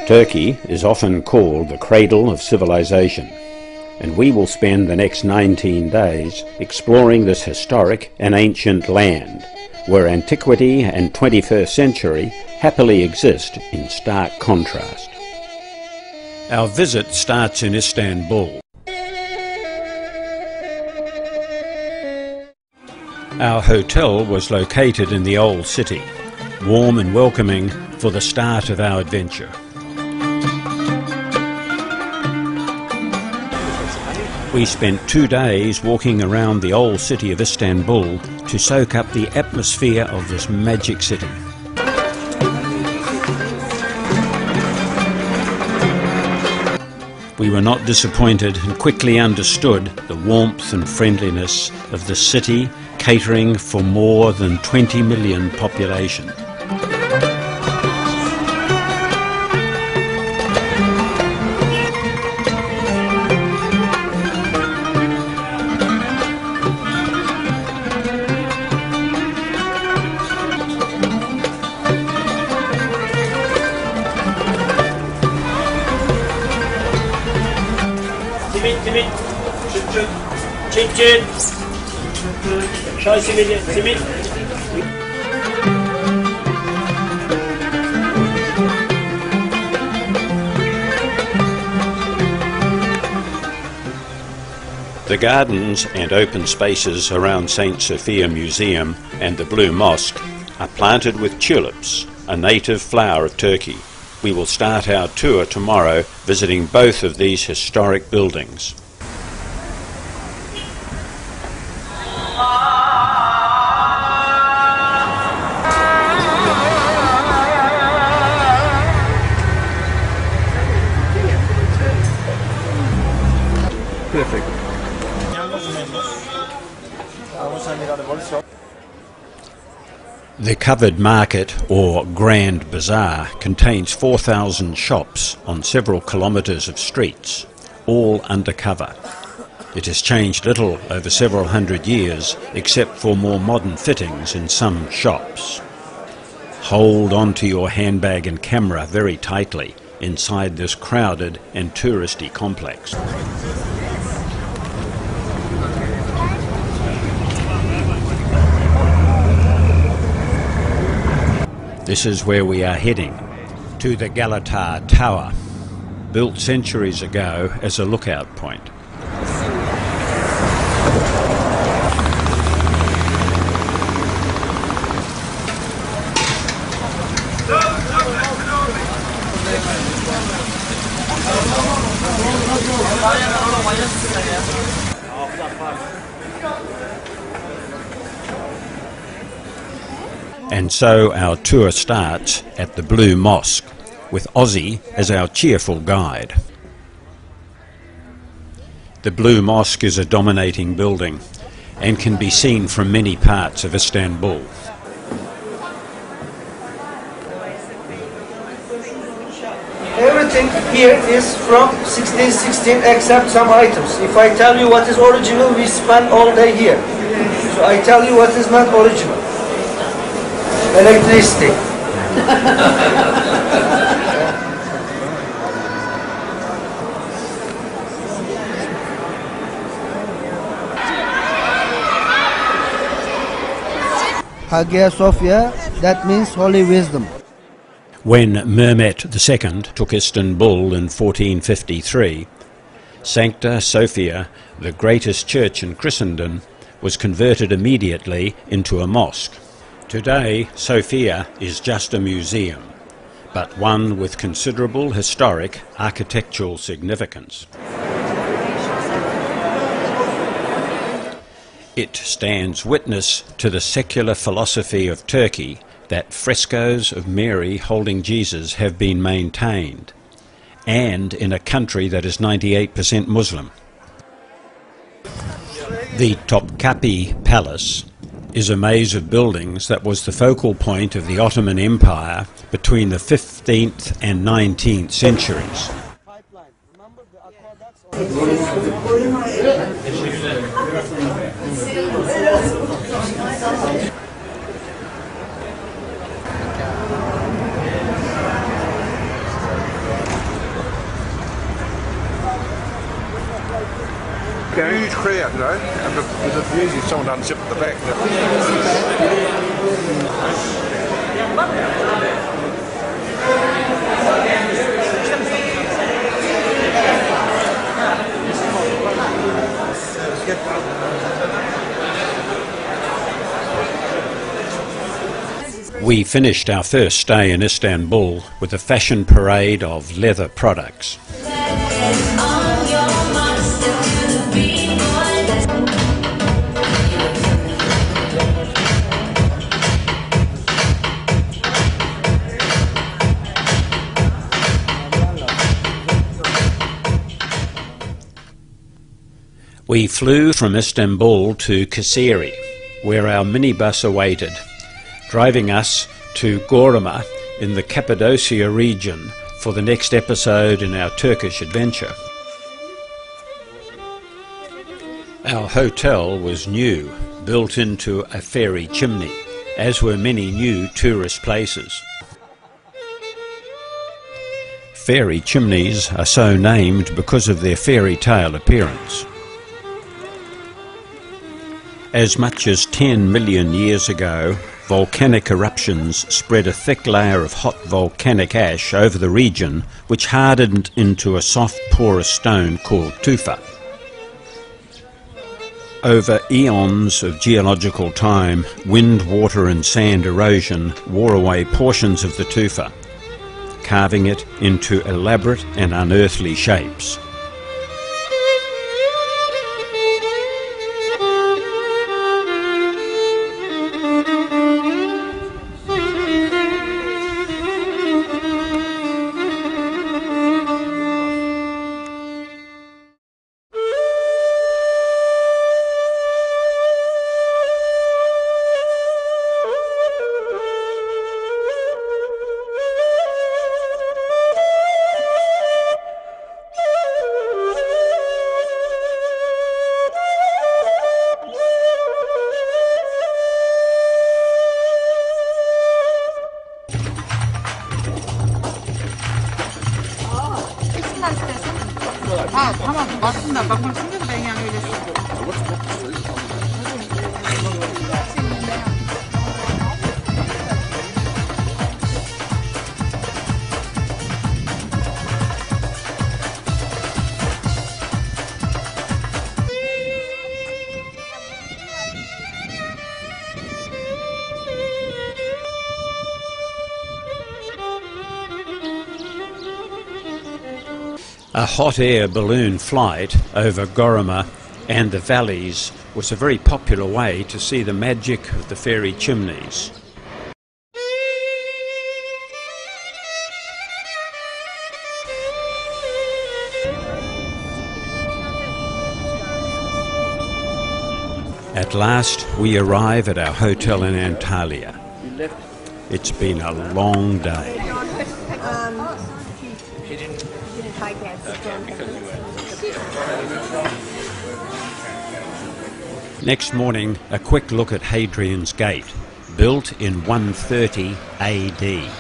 Turkey is often called the cradle of civilization, and we will spend the next 19 days exploring this historic and ancient land, where antiquity and 21st century happily exist in stark contrast. Our visit starts in Istanbul. Our hotel was located in the old city, warm and welcoming for the start of our adventure. We spent 2 days walking around the old city of Istanbul to soak up the atmosphere of this magic city. We were not disappointed and quickly understood the warmth and friendliness of the city, catering for more than 20 million population. Simit, çin, çay simidi, simit. The gardens and open spaces around St. Sophia Museum and the Blue Mosque are planted with tulips, a native flower of Turkey. We will start our tour tomorrow visiting both of these historic buildings. Perfect. The covered market, or Grand Bazaar, contains 4,000 shops on several kilometres of streets, all undercover. It has changed little over several hundred years, except for more modern fittings in some shops. Hold on to your handbag and camera very tightly inside this crowded and touristy complex. This is where we are heading, to the Galata Tower, built centuries ago as a lookout point. And so our tour starts at the Blue Mosque, with Ozzy as our cheerful guide. The Blue Mosque is a dominating building and can be seen from many parts of Istanbul. Everything here is from 1616 except some items. If I tell you what is original, we spend all day here. So I tell you what is not original. Electricity. Hagia Sophia, that means holy wisdom. When Mehmet II took Istanbul in 1453, Sancta Sophia, the greatest church in Christendom, was converted immediately into a mosque. Today, Sophia is just a museum, but one with considerable historic architectural significance. It stands witness to the secular philosophy of Turkey that frescoes of Mary holding Jesus have been maintained, and in a country that is 98% Muslim. The Topkapi Palace is a maze of buildings that was the focal point of the Ottoman Empire between the 15th and 19th centuries. huge crowd, you know, and there's usually someone on ship at the back. We finished our first stay in Istanbul with a fashion parade of leather products. We flew from Istanbul to Kayseri, where our minibus awaited, driving us to Gorama in the Cappadocia region for the next episode in our Turkish adventure. Our hotel was new, built into a fairy chimney, as were many new tourist places. Fairy chimneys are so named because of their fairy tale appearance. As much as 10 million years ago, volcanic eruptions spread a thick layer of hot volcanic ash over the region, which hardened into a soft porous stone called tufa. Over eons of geological time, wind, water and sand erosion wore away portions of the tufa, carving it into elaborate and unearthly shapes. tamam baktım da bakmak istemiyorum ben yani öyle A hot air balloon flight over Gorama and the valleys was a very popular way to see the magic of the fairy chimneys. At last we arrive at our hotel in Antalya. It's been a long day. Next morning, a quick look at Hadrian's Gate, built in 130 AD,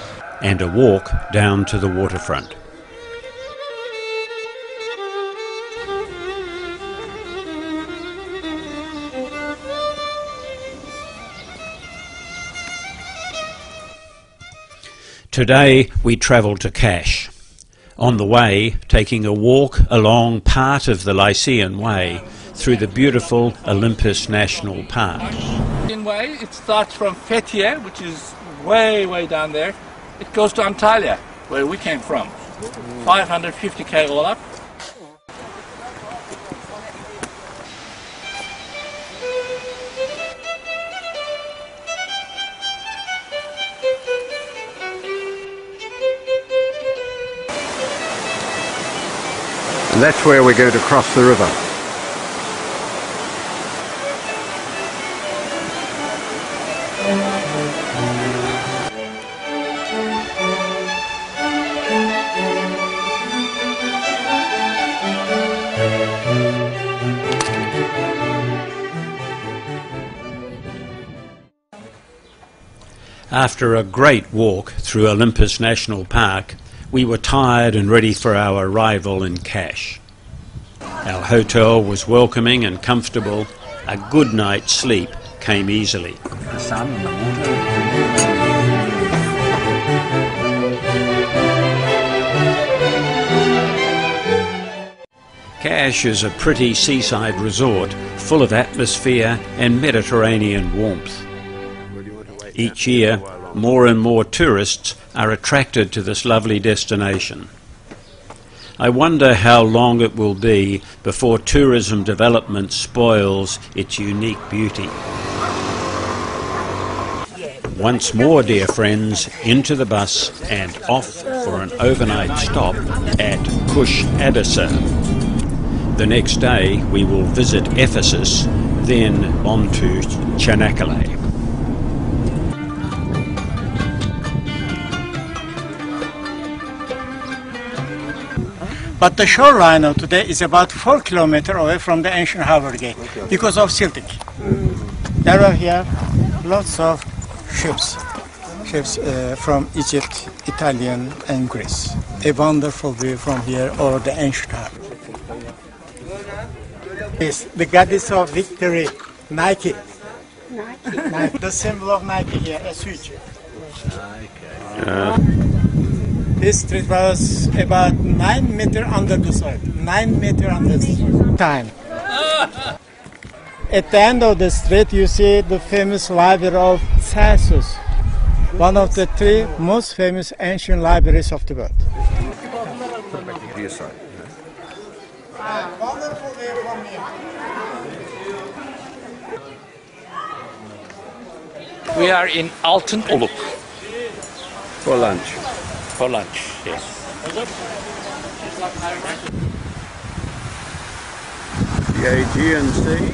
and a walk down to the waterfront. Today we travel to Kaş. On the way, taking a walk along part of the Lycian Way through the beautiful Olympus National Park. In way, it starts from Fethiye, which is way down there. It goes to Antalya, where we came from. 550k all up. And that's where we're going to cross the river. After a great walk through Olympus National Park, we were tired and ready for our arrival in Kaş. Our hotel was welcoming and comfortable. A good night's sleep came easily. The sun and the water. Kash is a pretty seaside resort full of atmosphere and Mediterranean warmth. Each year, more and more tourists are attracted to this lovely destination. I wonder how long it will be before tourism development spoils its unique beauty. Once more, dear friends, into the bus and off for an overnight stop at Kush Adasa. The next day we will visit Ephesus, then on to Çanakkale. But the shoreline of today is about 4 kilometers away from the ancient harbor gate because of silting. There are here lots of ships from Egypt, Italian and Greece. A wonderful view from here over the ancient harbor. Yes, the goddess of victory, Nike. Nike. The symbol of Nike here, a switch. This street was about 9 meters under the soil. 9 meters under the soil. Time. At the end of the street, you see the famous library of Celsus, one of the 3 most famous ancient libraries of the world. Wonderful view from here. We are in Altınoluk For lunch. for lunch. Yes. The Aegean Sea.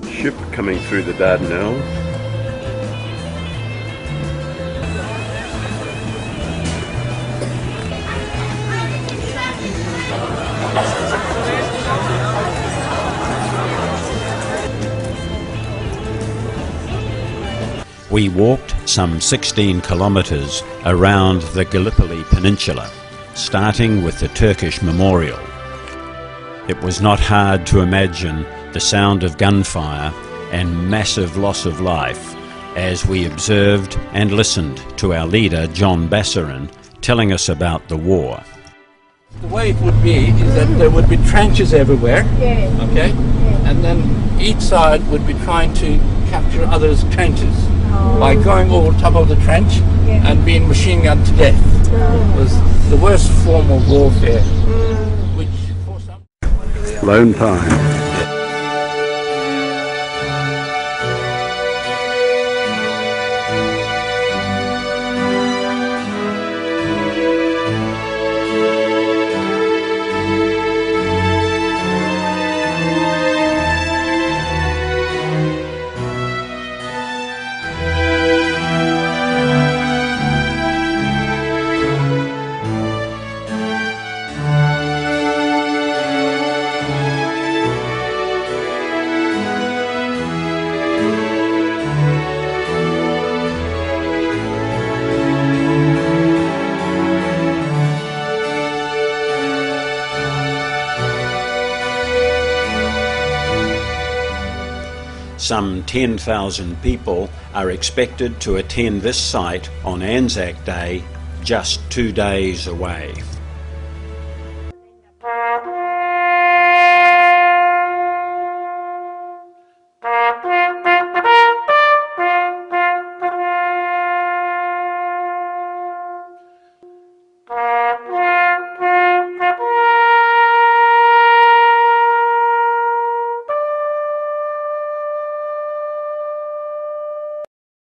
Ship coming through the Dardanelles. We walked some 16 kilometres around the Gallipoli Peninsula, starting with the Turkish memorial. It was not hard to imagine the sound of gunfire and massive loss of life as we observed and listened to our leader John Bassarin telling us about the war. The way it would be is that there would be trenches everywhere, okay? And then each side would be trying to capture others' trenches by going over top of the trench and being machine gunned to death. It was the worst form of warfare, which for some... Lone Pine. Some 10,000 people are expected to attend this site on Anzac Day, just 2 days away.